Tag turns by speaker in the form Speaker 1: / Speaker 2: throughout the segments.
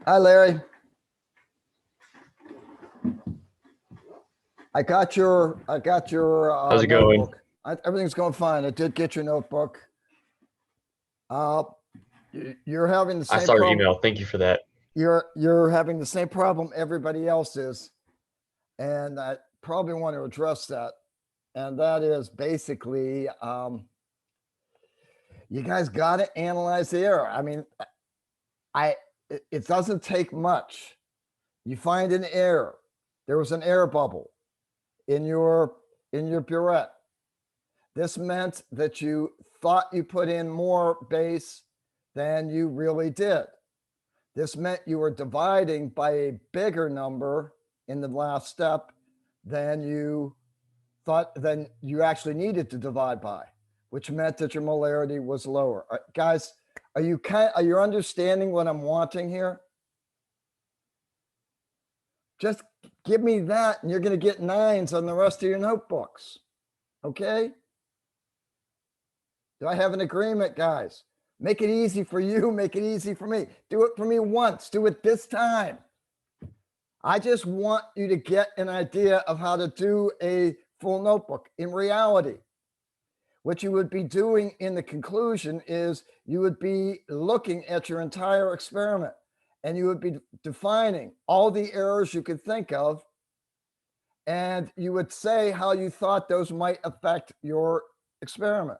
Speaker 1: Hi, Larry. I got your
Speaker 2: How's it going?
Speaker 1: notebook. Everything's going fine. I did get your notebook. Uh, you're having the
Speaker 2: I
Speaker 1: same
Speaker 2: saw your
Speaker 1: problem.
Speaker 2: email. Thank you for that.
Speaker 1: You're having the same problem everybody else is, and I probably want to address that. And that is basically, you guys got to analyze the error. I mean, it doesn't take much. You find an error. There was an air bubble in your burette. This meant that you thought you put in more base than you really did. This meant you were dividing by a bigger number in the last step than you thought, than you actually needed to divide by, which meant that your molarity was lower. Guys, are you understanding what I'm wanting here? Just give me that and you're going to get 9s on the rest of your notebooks. Okay? Do I have an agreement, guys? Make it easy for you. Make it easy for me. Do it for me once. Do it this time. I just want you to get an idea of how to do a full notebook. In reality, what you would be doing in the conclusion is you would be looking at your entire experiment and you would be defining all the errors you could think of. And you would say how you thought those might affect your experiment.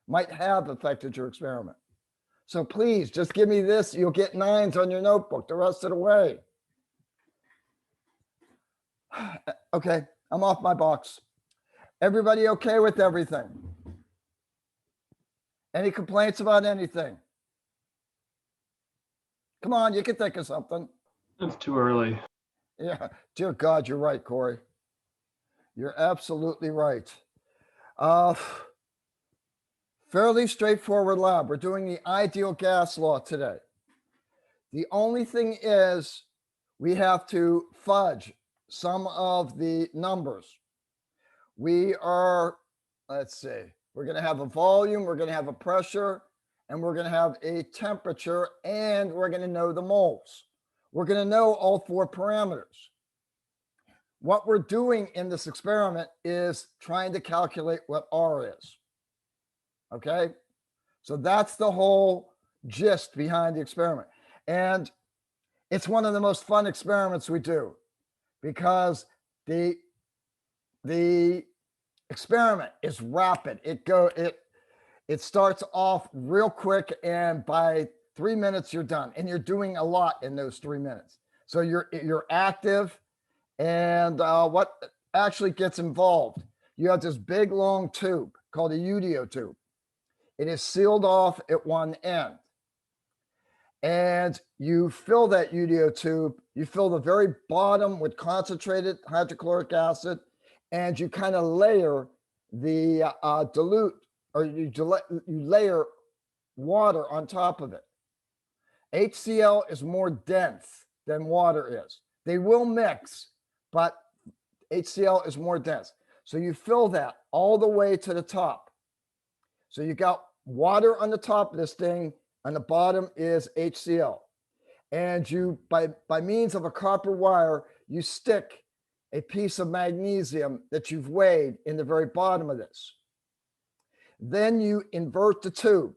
Speaker 1: Might have affected your experiment. So please just give me this. You'll get 9s on your notebook the rest of the way. Okay, I'm off my box. Everybody okay with everything? Any complaints about anything? Come on, you can think of something.
Speaker 3: It's too early.
Speaker 1: Yeah, dear God, you're right, Corey. You're absolutely right. Fairly straightforward lab. We're doing the ideal gas law today. The only thing is we have to fudge some of the numbers. We are, let's see, we're going to have a volume, we're going to have a pressure, and we're going to have a temperature, and we're going to know the moles. We're going to know all 4 parameters. What we're doing in this experiment is trying to calculate what R is. Okay, so that's the whole gist behind the experiment. And it's one of the most fun experiments we do because the experiment is rapid. It starts off real quick, and by 3 minutes you're done, and you're doing a lot in those 3 minutes. So you're active, and what actually gets involved, you have this big long tube called a UDO tube. It is sealed off at one end. And you fill that UDO tube, you fill the very bottom with concentrated hydrochloric acid, and you kind of layer the dilute, or you layer water on top of it. HCl is more dense than water is. They will mix, but HCl is more dense. So you fill that all the way to the top. So you got water on the top of this thing, on the bottom is HCl. And you, by means of a copper wire, you stick a piece of magnesium that you've weighed in the very bottom of this. Then you invert the tube.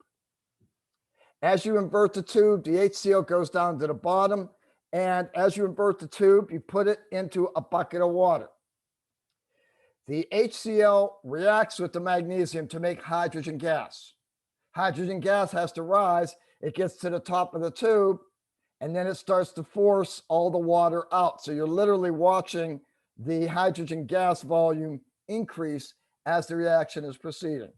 Speaker 1: As you invert the tube, the HCl goes down to the bottom. And as you invert the tube, you put it into a bucket of water. The HCl reacts with the magnesium to make hydrogen gas. Hydrogen gas has to rise. It gets to the top of the tube, and then it starts to force all the water out. So you're literally watching the hydrogen gas volume increase as the reaction is proceeding.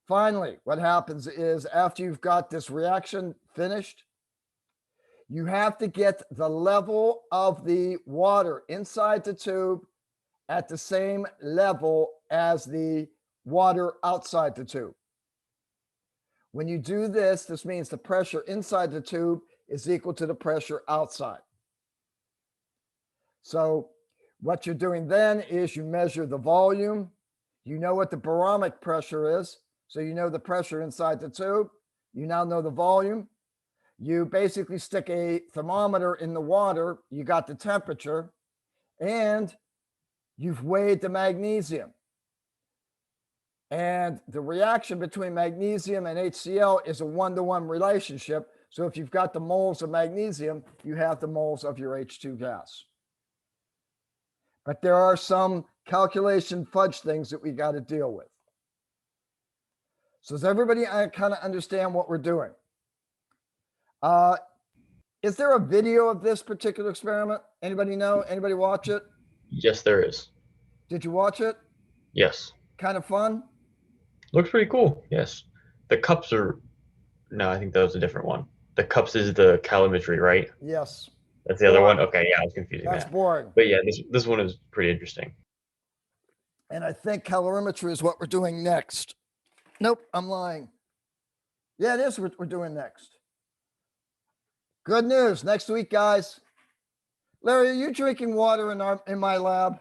Speaker 1: Finally, what happens is after you've got this reaction finished, you have to get the level of the water inside the tube at the same level as the water outside the tube. When you do this, this means the pressure inside the tube is equal to the pressure outside. So what you're doing then is you measure the volume. You know what the barometric pressure is. So you know the pressure inside the tube. You now know the volume. You basically stick a thermometer in the water, you got the temperature, and you've weighed the magnesium. And the reaction between magnesium and HCl is a 1-to-1 relationship. So if you've got the moles of magnesium, you have the moles of your H2 gas. But there are some calculation fudge things that we got to deal with. So does everybody kind of understand what we're doing? Is there a video of this particular experiment? Anybody know? Anybody watch it?
Speaker 2: Yes, there is.
Speaker 1: Did you watch it?
Speaker 2: Yes.
Speaker 1: Kind of fun?
Speaker 2: Looks pretty cool. Yes. The cups are, no, I think that was a different one. The cups is the calorimetry, right?
Speaker 1: Yes.
Speaker 2: That's the other one? Okay, yeah, I was confusing
Speaker 1: That's
Speaker 2: that.
Speaker 1: boring.
Speaker 2: But yeah, this one is pretty interesting.
Speaker 1: And I think calorimetry is what we're doing next. Nope, I'm lying. Yeah, it is what we're doing next. Good news. Next week, guys. Larry, are you drinking water in my lab?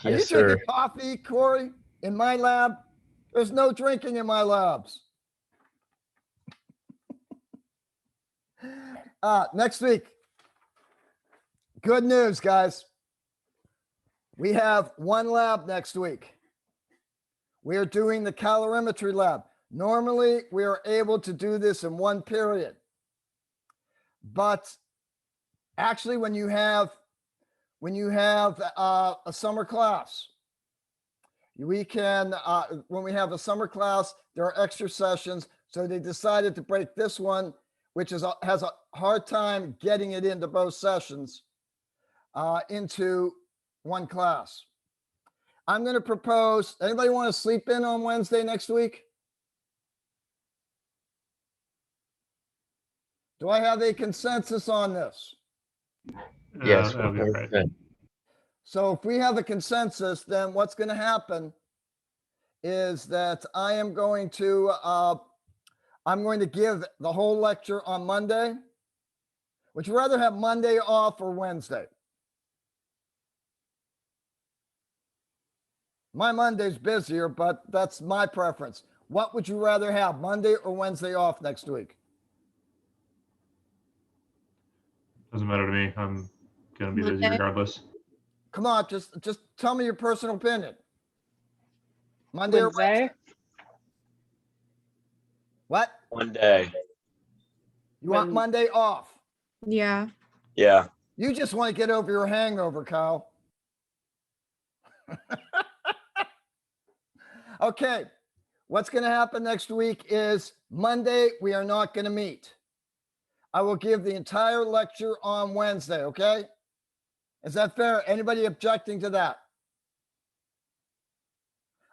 Speaker 1: Are you
Speaker 2: Yes, sir.
Speaker 1: drinking coffee, Corey, in my lab? There's no drinking in my labs. Next week. Good news, guys. We have one lab next week. We are doing the calorimetry lab. Normally, we are able to do this in one period. But actually, when you have a summer class, we can, when we have a summer class, there are extra sessions. So they decided to break this one, which has a hard time getting it into both sessions, into one class. I'm going to propose, anybody want to sleep in on Wednesday next week? Do I have a consensus on this?
Speaker 2: Yes,
Speaker 3: that'll be all right.
Speaker 2: 100%.
Speaker 1: So if we have a consensus, then what's going to happen is that I'm going to give the whole lecture on Monday. Would you rather have Monday off or Wednesday? My Monday's busier, but that's my preference. What would you rather have, Monday or Wednesday off next week?
Speaker 3: Doesn't matter to me. I'm gonna be busy
Speaker 4: Monday.
Speaker 3: regardless.
Speaker 1: Come on, just tell me your personal opinion. Monday or Wednesday?
Speaker 4: Wednesday.
Speaker 1: What?
Speaker 5: Monday.
Speaker 1: You want Monday off?
Speaker 4: Yeah.
Speaker 5: Yeah.
Speaker 1: You just want to get over your hangover, Kyle. Okay, what's going to happen next week is Monday, we are not going to meet. I will give the entire lecture on Wednesday, okay? Is that fair? Anybody objecting to that?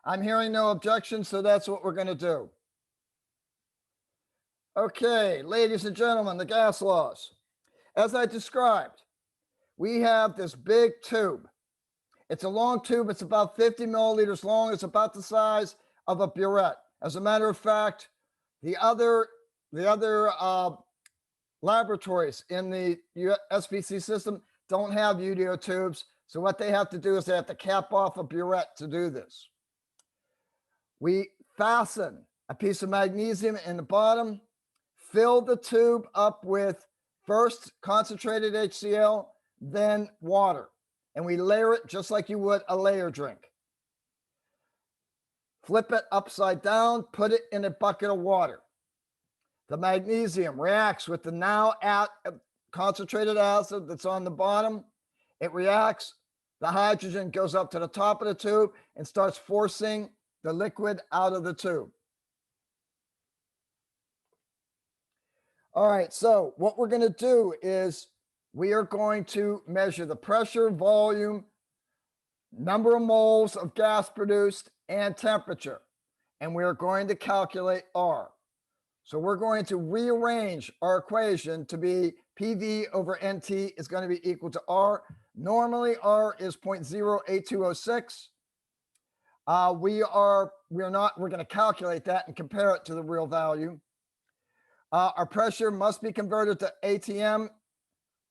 Speaker 1: I'm hearing no objections, so that's what we're going to do. Okay, ladies and gentlemen, the gas laws. As I described, we have this big tube. It's a long tube. It's about 50 milliliters long. It's about the size of a burette. As a matter of fact, the other laboratories in the SPC system don't have UDO tubes. So what they have to do is they have to cap off a burette to do this. We fasten a piece of magnesium in the bottom, fill the tube up with first concentrated HCl, then water. And we layer it just like you would a layer drink. Flip it upside down, put it in a bucket of water. The magnesium reacts with the now concentrated acid that's on the bottom. It reacts, the hydrogen goes up to the top of the tube and starts forcing the liquid out of the tube. All right, so what we're going to do is we are going to measure the pressure, volume, number of moles of gas produced, and temperature. And we are going to calculate R. So we're going to rearrange our equation to be PV over NT is going to be equal to R. Normally, R is 0.08206. We're going to calculate that and compare it to the real value. Our pressure must be converted to ATM.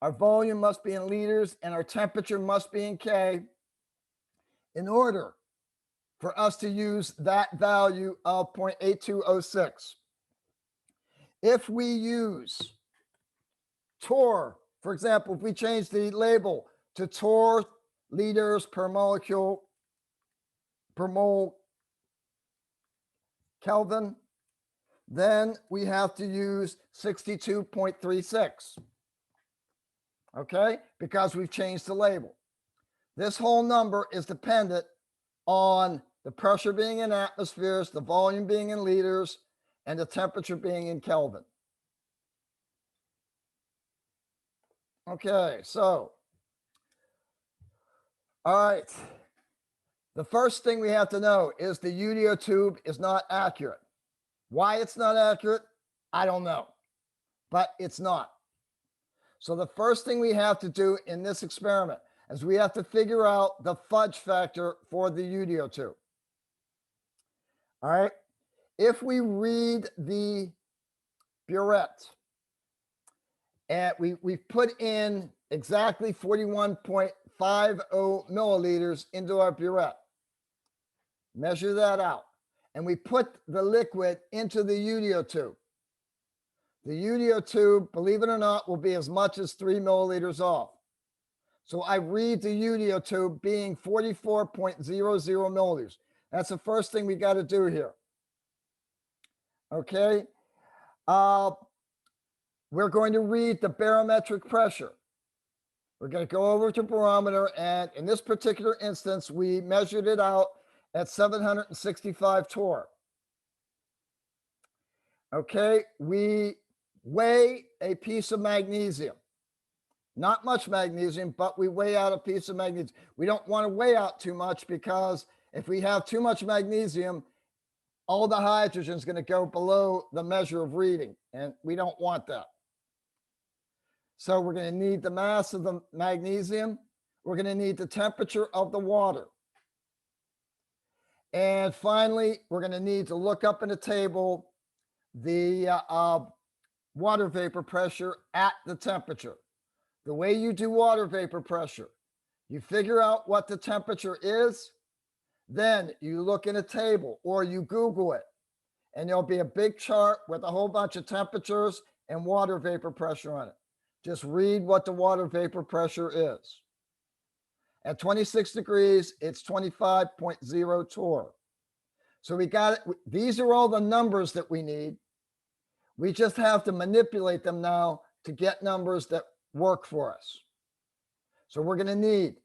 Speaker 1: Our volume must be in liters, and our temperature must be in K in order for us to use that value of 0.8206. if we use torr, for example, if we change the label to torr liters per molecule per mole Kelvin, then we have to use 62.36. Okay, because we've changed the label. This whole number is dependent on the pressure being in atmospheres, the volume being in liters, and the temperature being in Kelvin. Okay, so, all right. The first thing we have to know is the UDO tube is not accurate. Why it's not accurate, I don't know, but it's not. So the first thing we have to do in this experiment is we have to figure out the fudge factor for the UDO tube. All right. If we read the burette and we've put in exactly 41.50 milliliters into our burette, measure that out, and we put the liquid into the UDO tube. The UDO tube, believe it or not, will be as much as 3 milliliters off. So I read the UDO tube being 44.00 milliliters. That's the first thing we got to do here. Okay. We're going to read the barometric pressure. We're going to go over to barometer, and in this particular instance, we measured it out at 765 torr. Okay, we weigh a piece of magnesium. Not much magnesium, but we weigh out a piece of magnesium. We don't want to weigh out too much because if we have too much magnesium, all the hydrogen is going to go below the measure of reading, and we don't want that. So we're going to need the mass of the magnesium. We're going to need the temperature of the water. And finally, we're going to need to look up in a table the water vapor pressure at the temperature. The way you do water vapor pressure, you figure out what the temperature is, then you look in a table or you Google it, and there'll be a big chart with a whole bunch of temperatures and water vapor pressure on it. Just read what the water vapor pressure is. At 26 degrees, it's 25.0 torr. So we got it. These are all the numbers that we need. We just have to manipulate them now to get numbers that work for us. So we're going to need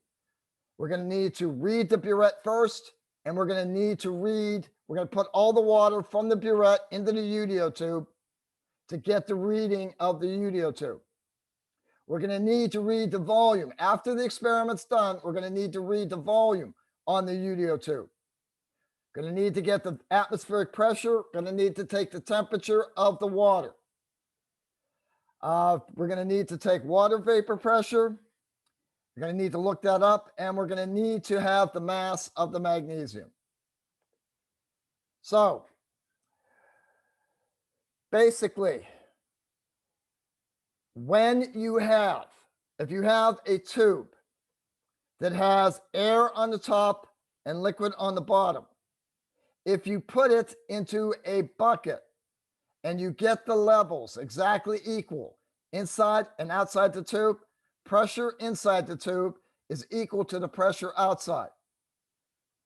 Speaker 1: to read the burette first, and we're going to put all the water from the burette into the UDO tube to get the reading of the UDO tube. We're going to need to read the volume. After the experiment's done, we're going to need to read the volume on the UDO tube. Going to need to get the atmospheric pressure. Going to need to take the temperature of the water. We're going to need to take water vapor pressure. We're going to need to look that up, and we're going to need to have the mass of the magnesium. So basically, if you have a tube that has air on the top and liquid on the bottom, if you put it into a bucket and you get the levels exactly equal inside and outside the tube, pressure inside the tube is equal to the pressure outside.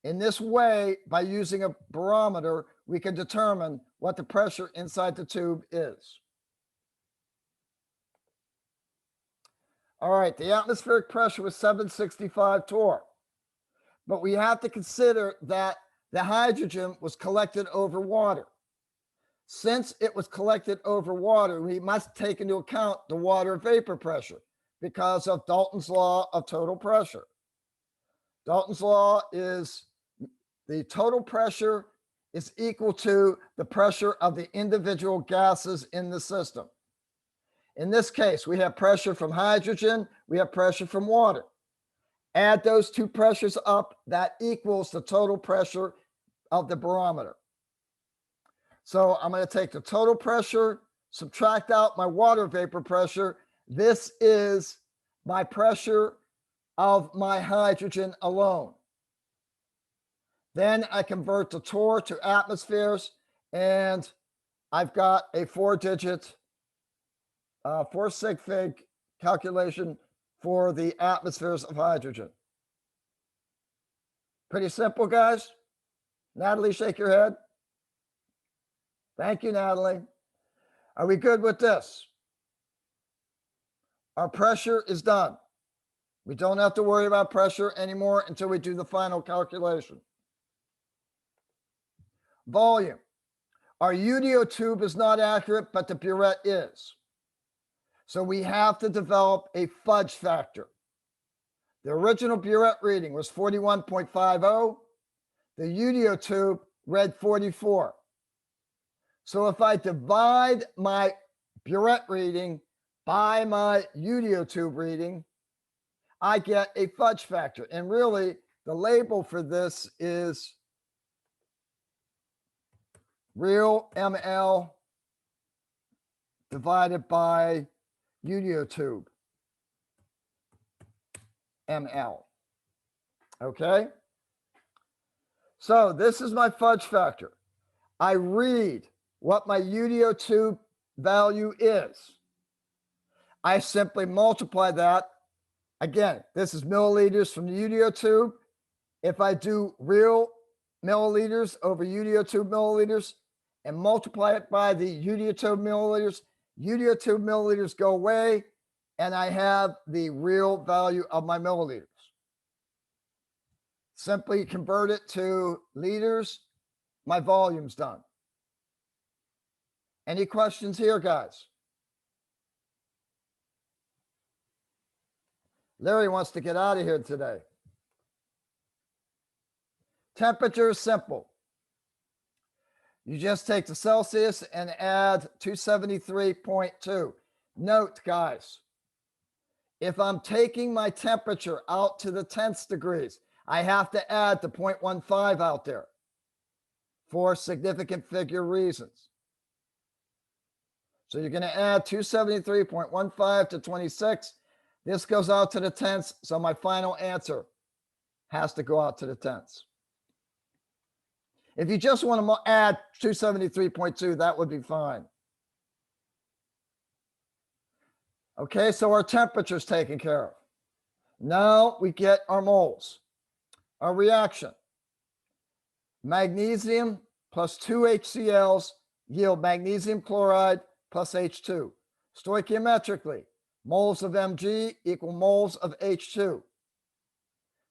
Speaker 1: In this way, by using a barometer, we can determine what the pressure inside the tube is. All right, the atmospheric pressure was 765 torr, but we have to consider that the hydrogen was collected over water. Since it was collected over water, we must take into account the water vapor pressure because of Dalton's law of total pressure. Dalton's law is the total pressure is equal to the pressure of the individual gases in the system. In this case, we have pressure from hydrogen, we have pressure from water. Add those two pressures up, that equals the total pressure of the barometer. So I'm going to take the total pressure, subtract out my water vapor pressure. This is my pressure of my hydrogen alone. Then I convert the torr to atmospheres, and I've got a 4-digit, 4 sig fig calculation for the atmospheres of hydrogen. Pretty simple, guys. Natalie, shake your head. Thank you, Natalie. Are we good with this? Our pressure is done. We don't have to worry about pressure anymore until we do the final calculation. Volume. Our UDO tube is not accurate, but the burette is. So we have to develop a fudge factor. The original burette reading was 41.50. The UDO tube read 44. So if I divide my burette reading by my UDO tube reading, I get a fudge factor. And really, the label for this is real ml divided by UDO tube ml. Okay? So this is my fudge factor. I read what my UDO tube value is. I simply multiply that. Again, this is milliliters from the UDO tube. If I do real milliliters over UDO tube milliliters and multiply it by the UDO tube milliliters go away, and I have the real value of my milliliters. Simply convert it to liters, my volume's done. Any questions here, guys? Larry wants to get out of here today. Temperature is simple. You just take the Celsius and add 273.2. Note, guys, if I'm taking my temperature out to the 10th degrees, I have to add the 0.15 out there for significant figure reasons. So you're going to add 273.15 to 26. This goes out to the tenths, so my final answer has to go out to the tenths. If you just want to add 273.2, that would be fine. Okay, so our temperature is taken care of. Now we get our moles. Our reaction. Magnesium plus 2 HCl's yield magnesium chloride plus H2. Stoichiometrically, moles of Mg equal moles of H2.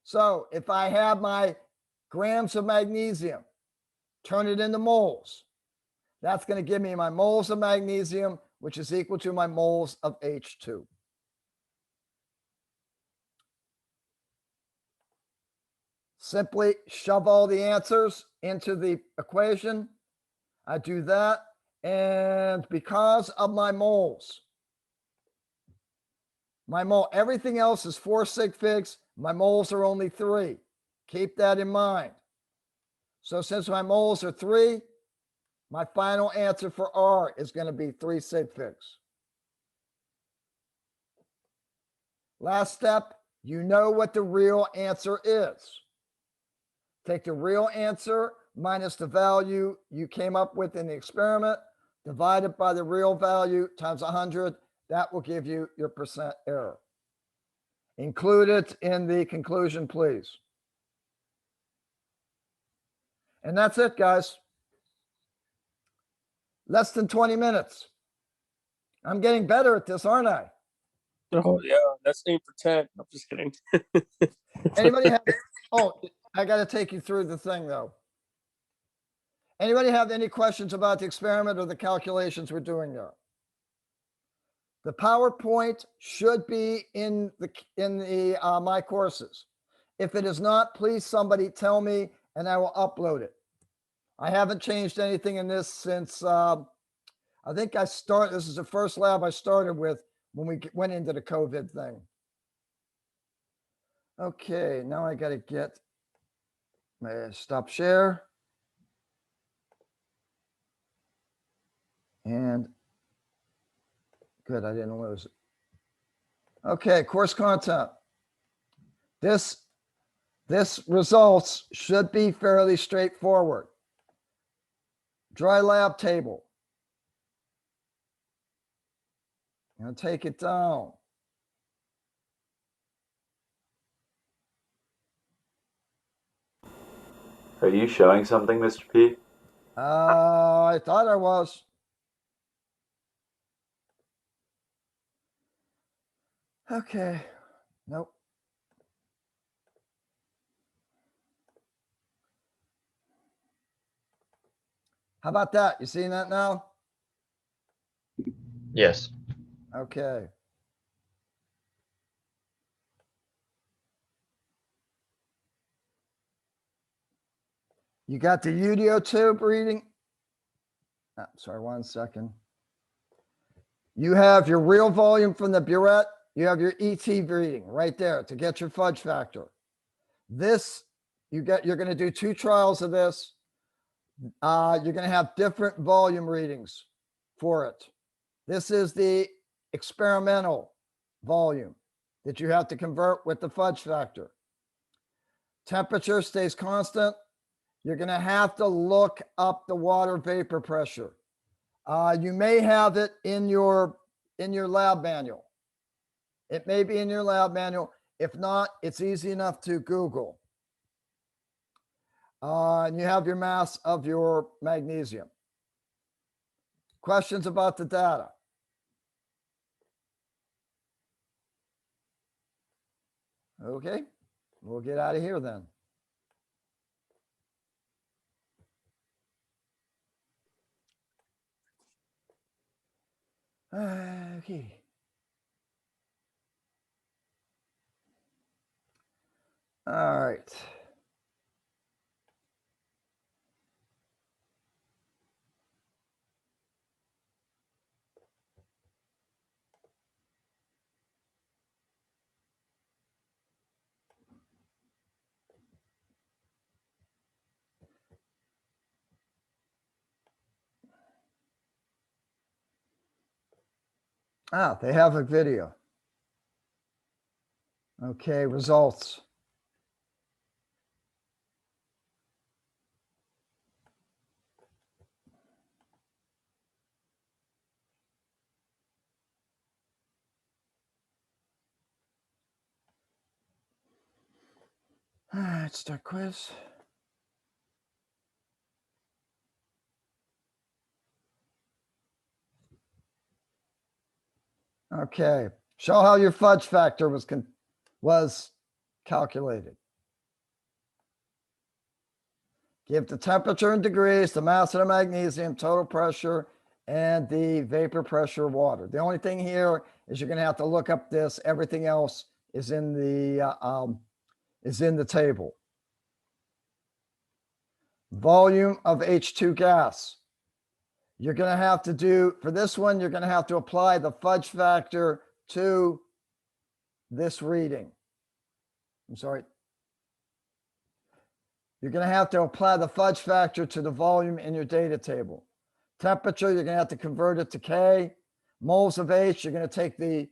Speaker 1: So if I have my grams of magnesium, turn it into moles. That's going to give me my moles of magnesium, which is equal to my moles of H2. Simply shove all the answers into the equation. I do that, and because of my moles, everything else is 4 sig figs. My moles are only 3. Keep that in mind. So since my moles are 3, my final answer for R is going to be 3 sig figs. Last step, you know what the real answer is. Take the real answer minus the value you came up with in the experiment, divided by the real value times 100. That will give you your percent error. Include it in the conclusion, please. And that's it, guys. Less than 20 minutes. I'm getting better at this, aren't I?
Speaker 4: Oh, yeah, that's aim for 10. I'm just kidding.
Speaker 1: Anybody have, oh, I got to take you through the thing, though. Anybody have any questions about the experiment or the calculations we're doing there? The PowerPoint should be in the my courses. If it is not, please somebody tell me and I will upload it. I haven't changed anything in this since I think this is the first lab I started with when we went into the COVID thing. Okay, now I got to get my stop share. And good, I didn't lose it. Okay, course content. This results should be fairly straightforward. Dry lab table. Gonna take it down.
Speaker 5: Are you showing something, Mr. P?
Speaker 1: I thought I was. Okay. Nope. How about that? You seeing that now?
Speaker 2: Yes.
Speaker 1: Okay. You got the UDO tube reading? Sorry, 1 second. You have your real volume from the burette. You have your ET reading right there to get your fudge factor. This, you're going to do 2 trials of this. You're going to have different volume readings for it. This is the experimental volume that you have to convert with the fudge factor. Temperature stays constant. You're going to have to look up the water vapor pressure. You may have it in your lab manual. It may be in your lab manual. If not, it's easy enough to Google. And you have your mass of your magnesium. Questions about the data? Okay, we'll get out of here then. Okay. All right. Ah, they have a video. Okay, results. All right, start quiz. Okay, show how your fudge factor was calculated. Give the temperature in degrees, the mass of the magnesium, total pressure, and the vapor pressure of water. The only thing here is you're going to have to look up this. Everything else is in the table. Volume of H2 gas. You're going to have to do, for this one, you're going to have to apply the fudge factor to this reading. I'm sorry. You're going to have to apply the fudge factor to the volume in your data table. Temperature, you're going to have to convert it to K. Moles of H, you're going to take the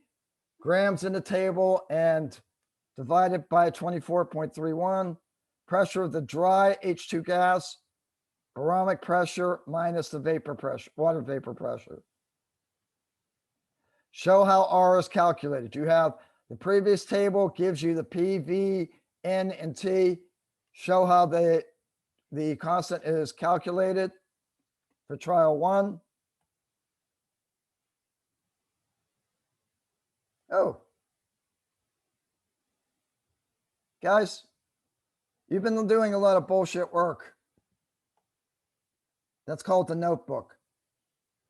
Speaker 1: grams in the table and divide it by 24.31. Pressure of the dry H2 gas, barometric pressure minus the vapor pressure, water vapor pressure. Show how R is calculated. You have the previous table gives you the P, V, N, and T. Show how the constant is calculated for trial 1. Oh. Guys, you've been doing a lot of bullshit work. That's called the notebook.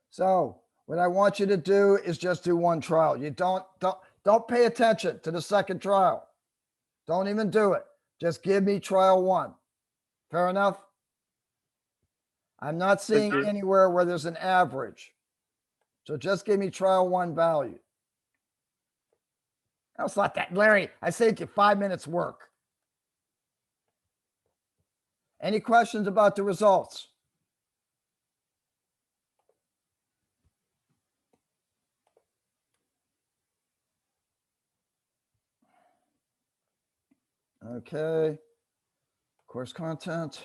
Speaker 1: So what I want you to do is just do 1 trial. You don't pay attention to the second trial. Don't even do it. Just give me trial 1. Fair enough? I'm not seeing anywhere where there's an average. So just give me trial 1 value. That's not that, Larry. I saved you 5 minutes work. Any questions about the results? Okay. Course content.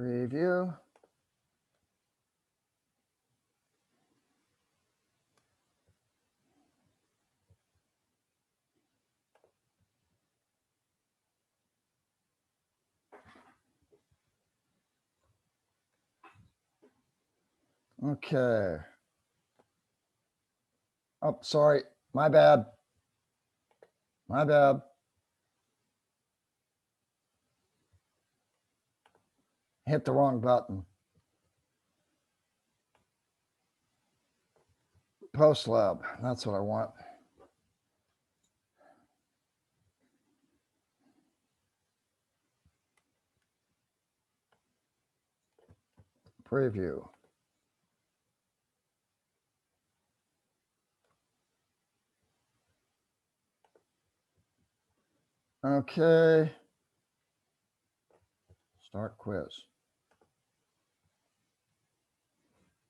Speaker 1: Preview. Okay. Oh, sorry. My bad. My bad. Hit the wrong button. Post lab. That's what I want. Preview. Okay. Start quiz.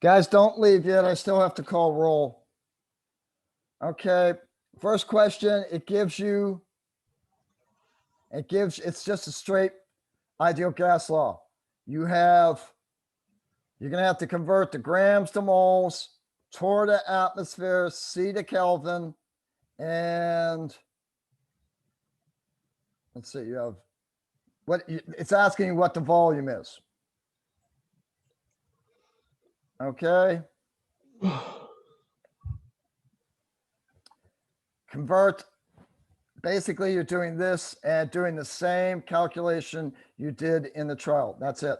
Speaker 1: Guys, don't leave yet. I still have to call roll. Okay. First question, it's just a straight ideal gas law. You're going to have to convert the grams to moles, torr to atmosphere, C to Kelvin, and let's see, it's asking you what the volume is. Okay. Convert. Basically, you're doing this and doing the same calculation you did in the trial. That's it.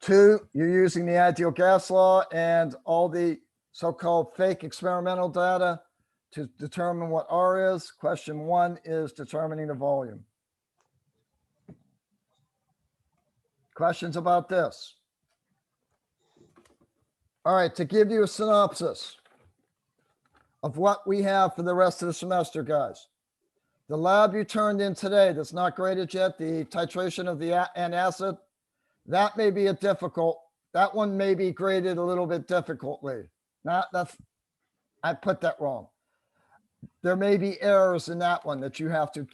Speaker 1: 2, you're using the ideal gas law and all the so-called fake experimental data to determine what R is. Question 1 is determining the volume. Questions about this? All right, to give you a synopsis of what we have for the rest of the semester, guys. The lab you turned in today that's not graded yet, the titration of the antacid, that may be that one may be graded a little bit difficultly. I put that wrong. There may be errors in that one that you have to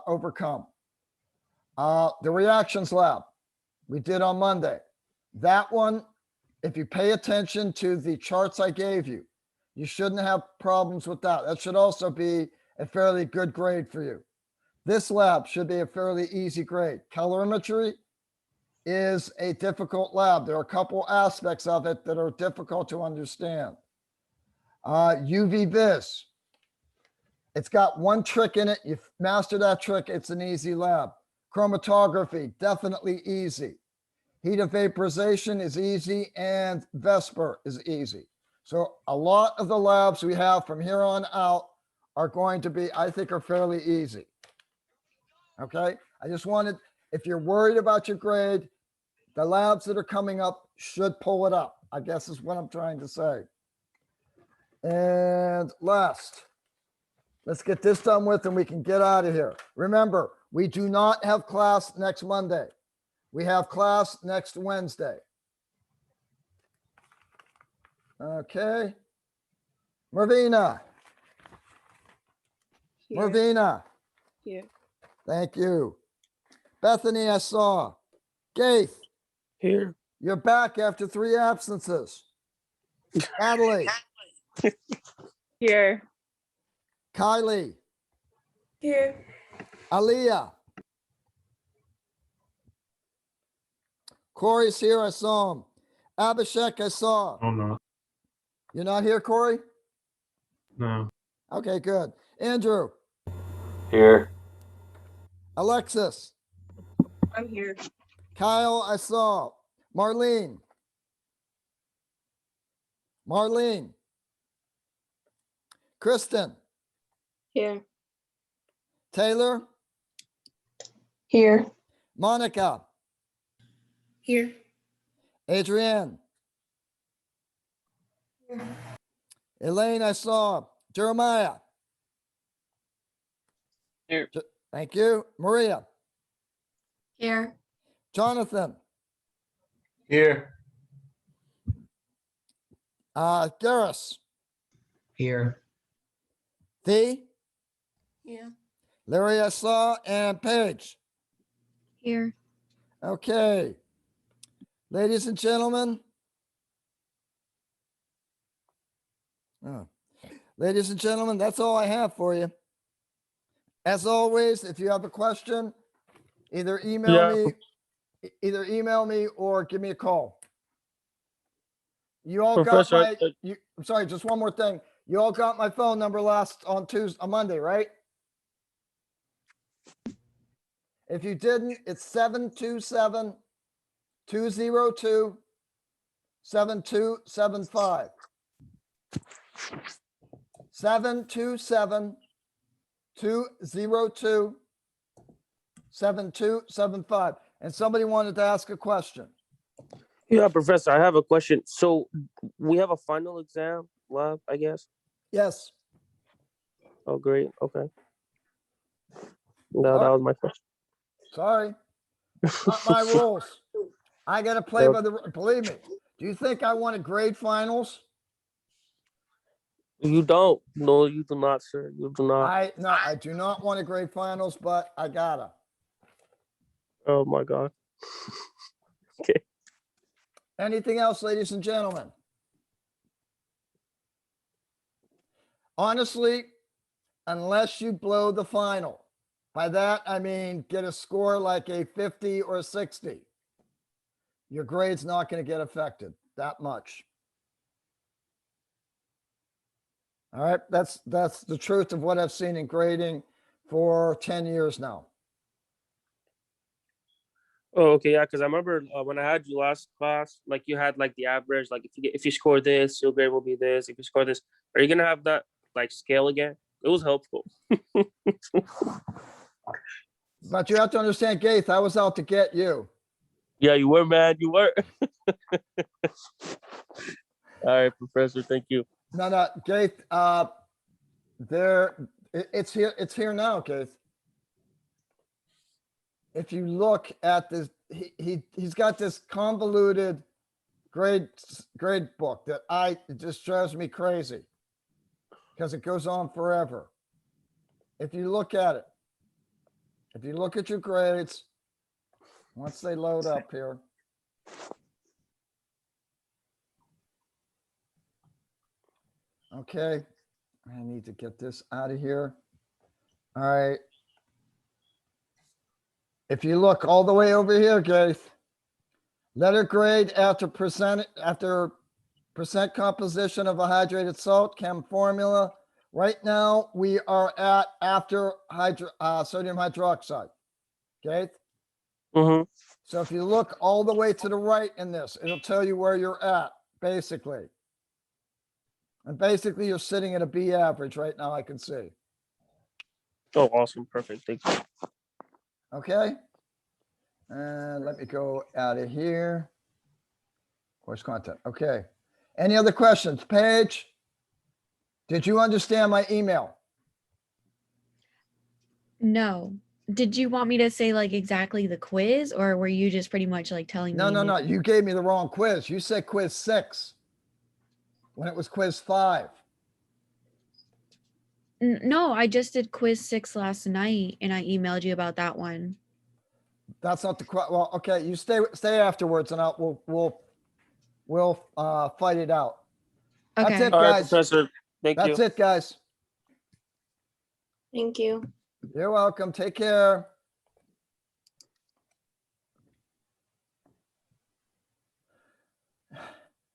Speaker 1: overcome. The reactions lab we did on Monday. That one, if you pay attention to the charts I gave you, you shouldn't have problems with that. That should also be a fairly good grade for you. This lab should be a fairly easy grade. Colorimetry is a difficult lab. There are a couple aspects of it that are difficult to understand. UV vis. It's got one trick in it. You master that trick, it's an easy lab. Chromatography, definitely easy. Heat of vaporization is easy, and Vesper is easy. So a lot of the labs we have from here on out are going to be, I think, are fairly easy. Okay, I just wanted, if you're worried about your grade, the labs that are coming up should pull it up, I guess is what I'm trying to say. And last, let's get this done with and we can get out of here. Remember, we do not have class next Monday. We have class next Wednesday. Okay. Mervina.
Speaker 6: Here.
Speaker 1: Mervina.
Speaker 6: Here.
Speaker 1: Thank you. Bethany, I saw. Gaith,
Speaker 4: Here.
Speaker 1: you're back after 3 absences. Natalie,
Speaker 6: Here.
Speaker 1: Kylie,
Speaker 6: Here.
Speaker 1: Aaliyah. Corey's here, I saw him. Abhishek, I saw.
Speaker 3: Oh, no.
Speaker 1: You're not here, Corey?
Speaker 3: No.
Speaker 1: Okay, good. Andrew,
Speaker 5: Here.
Speaker 1: Alexis,
Speaker 6: I'm here.
Speaker 1: Kyle, I saw. Marlene. Marlene. Kristen,
Speaker 6: Here.
Speaker 1: Taylor,
Speaker 6: Here.
Speaker 1: Monica,
Speaker 6: Here.
Speaker 1: Adrienne, Elaine, I saw. Jeremiah.
Speaker 4: Here.
Speaker 1: Thank you. Maria,
Speaker 6: Here.
Speaker 1: Jonathan,
Speaker 5: Here.
Speaker 1: Garrus,
Speaker 7: Here.
Speaker 1: Thee,
Speaker 6: Yeah.
Speaker 1: Larry, I saw, and Paige.
Speaker 6: Here.
Speaker 1: Okay. Ladies and gentlemen. Oh. Ladies and gentlemen, that's all I have for you. As always, if you have a question, either email me or give me a call. You all got
Speaker 4: Professor,
Speaker 1: my, I'm sorry, just one more thing. You all got my phone number last on Monday, right? If you didn't, it's 727-202-7275. 727-202-7275. And somebody wanted to ask a question.
Speaker 4: yeah, Professor, I have a question. So we have a final exam lab, I guess.
Speaker 1: Yes.
Speaker 4: Oh, great. Okay. No, that was my question.
Speaker 1: Sorry. Not my rules. I got to play by the, believe me. Do you think I want to grade finals?
Speaker 4: You don't. No, you do not, sir. You do not.
Speaker 1: I do not want to grade finals, but I gotta.
Speaker 4: Oh my God. Okay.
Speaker 1: Anything else, ladies and gentlemen? Honestly, unless you blow the final, by that, I mean, get a score like a 50 or a 60. Your grade's not going to get affected that much. All right, that's the truth of what I've seen in grading for 10 years now.
Speaker 4: Oh, okay, yeah, because I remember when I had you last class, like you had like the average, like if you score this, your grade will be this. If you score this, are you gonna have that like scale again? It was helpful.
Speaker 1: But you have to understand, Gaith, I was out to get you.
Speaker 4: Yeah, you were, man. You were. All right, Professor. Thank you.
Speaker 1: No, Gaith, it's here now, Gaith. If you look at this, he's got this convoluted grade book that it just drives me crazy because it goes on forever. If you look at it, if you look at your grades, once they load up here. Okay, I need to get this out of here. All right. If you look all the way over here, Gaith, letter grade after percent composition of a hydrated salt, chem formula. Right now, we are at after sodium hydroxide. Okay.
Speaker 4: Mm-hmm.
Speaker 1: So if you look all the way to the right in this, it'll tell you where you're at, basically. And basically, you're sitting at a B average right now, I can see.
Speaker 4: Oh, awesome. Perfect. Thank you.
Speaker 1: Okay. And let me go out of here. Course content. Okay. Any other questions? Paige, did you understand my email?
Speaker 7: No. Did you want me to say like exactly the quiz, or were you just pretty much like telling me?
Speaker 1: No. You gave me the wrong quiz. You said quiz 6 when it was quiz 5.
Speaker 7: No, I just did quiz 6 last night and I emailed you about that one.
Speaker 1: That's not the well, okay. You stay afterwards and we'll fight it out.
Speaker 7: Okay.
Speaker 1: That's it,
Speaker 4: All right,
Speaker 1: guys.
Speaker 4: Professor. Thank you.
Speaker 1: That's it, guys.
Speaker 6: Thank you.
Speaker 1: You're welcome. Take care.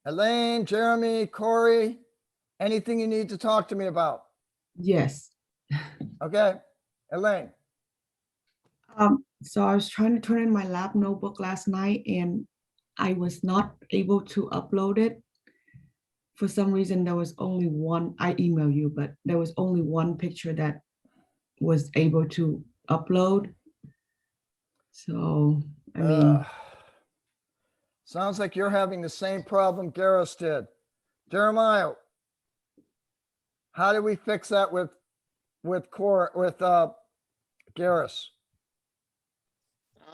Speaker 1: Elaine, Jeremy, Corey, anything you need to talk to me about?
Speaker 8: Yes.
Speaker 1: Okay, Elaine.
Speaker 8: So I was trying to turn in my lab notebook last night and I was not able to upload it. For some reason, there was only one, I emailed you, but there was only one picture that was able to upload. So, I mean,
Speaker 1: Sounds like you're having the same problem Garris did. Jeremiah, how do we fix that with Garris?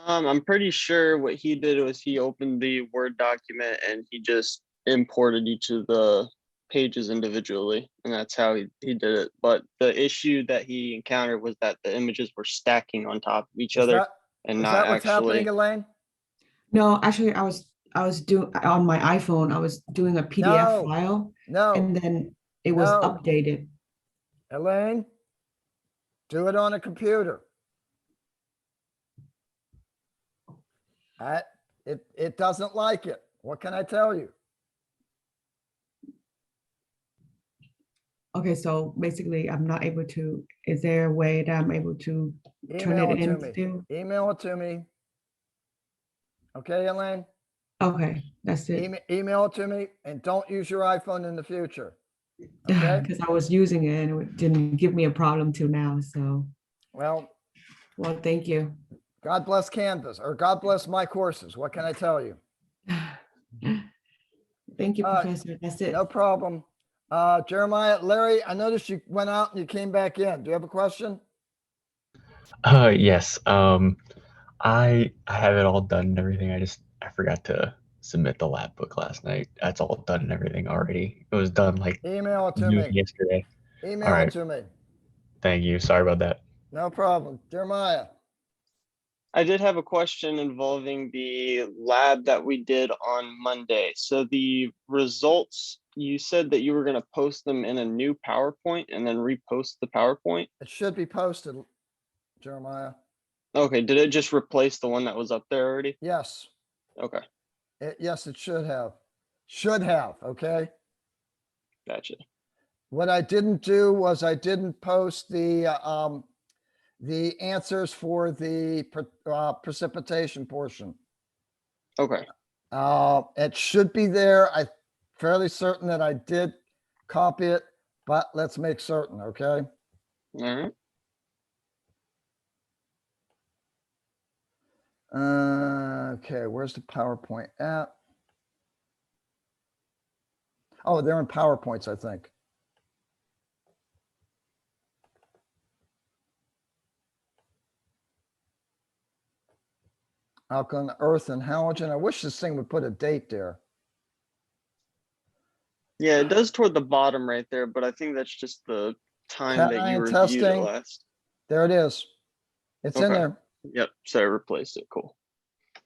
Speaker 9: I'm pretty sure what he did was he opened the Word document and he just imported each of the pages individually, and that's how he did it. But the issue that he encountered was that the images were stacking on top of each other and
Speaker 1: Is
Speaker 9: not
Speaker 1: that what's
Speaker 9: actually.
Speaker 1: happening, Elaine?
Speaker 8: no, actually, I was I was doing on my iPhone, I was doing a PDF
Speaker 1: No.
Speaker 8: file
Speaker 1: No,
Speaker 8: and then it was
Speaker 1: No.
Speaker 8: updated.
Speaker 1: Elaine, do it on a computer. It doesn't like it. What can I tell you?
Speaker 8: Okay, so basically I'm not able to, is there a way that I'm able to turn
Speaker 1: Email
Speaker 8: it
Speaker 1: it to
Speaker 8: in
Speaker 1: me.
Speaker 8: still?
Speaker 1: Email it to me. Okay, Elaine?
Speaker 8: Okay, that's it.
Speaker 1: Email it to me and don't use your iPhone in the future. Okay,
Speaker 8: Because I was using it and it didn't give me a problem till now, so,
Speaker 1: well,
Speaker 8: well, thank you.
Speaker 1: God bless Canvas or God bless my courses. What can I tell you?
Speaker 8: Thank you,
Speaker 1: Uh,
Speaker 8: Professor, that's it.
Speaker 1: No problem. Jeremiah, Larry, I noticed you went out and you came back in. Do you have a question?
Speaker 2: Yes. I have it all done and everything. I forgot to submit the lab book last night. That's all done and everything already. It was done like
Speaker 1: Email it to
Speaker 2: noon
Speaker 1: me.
Speaker 2: yesterday.
Speaker 1: Email
Speaker 2: All
Speaker 1: it
Speaker 2: right.
Speaker 1: to me.
Speaker 2: Thank you. Sorry about that.
Speaker 1: No problem. Jeremiah.
Speaker 9: I did have a question involving the lab that we did on Monday. So the results, you said that you were going to post them in a new PowerPoint and then repost the PowerPoint.
Speaker 1: It should be posted, Jeremiah.
Speaker 9: Okay, did it just replace the one that was up there already?
Speaker 1: Yes.
Speaker 9: Okay,
Speaker 1: Yes, it should have. Should have, okay?
Speaker 9: gotcha.
Speaker 1: What I didn't do was I didn't post the answers for the precipitation portion.
Speaker 9: Okay,
Speaker 1: It should be there. I'm fairly certain that I did copy it, but let's make certain, okay?
Speaker 9: all right.
Speaker 1: Okay, where's the PowerPoint at? Oh, they're in PowerPoints, I think. Alkaline earth and halogen. I wish this thing would put a date there.
Speaker 9: Yeah, it does toward the bottom right there, but I think that's just the time that you
Speaker 1: Cation
Speaker 9: reviewed it
Speaker 1: testing.
Speaker 9: last.
Speaker 1: There it is. It's in
Speaker 9: Okay.
Speaker 1: there.
Speaker 9: Yep, so I replaced it. Cool.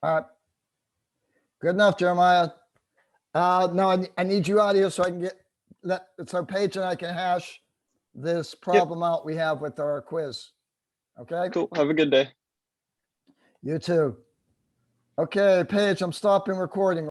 Speaker 1: All right. Good enough, Jeremiah. No, I need you out here so I can so Paige and I can hash this problem out we have with our quiz. Okay?
Speaker 9: Cool. Have a good day.
Speaker 1: You too. Okay, Paige, I'm stopping recording.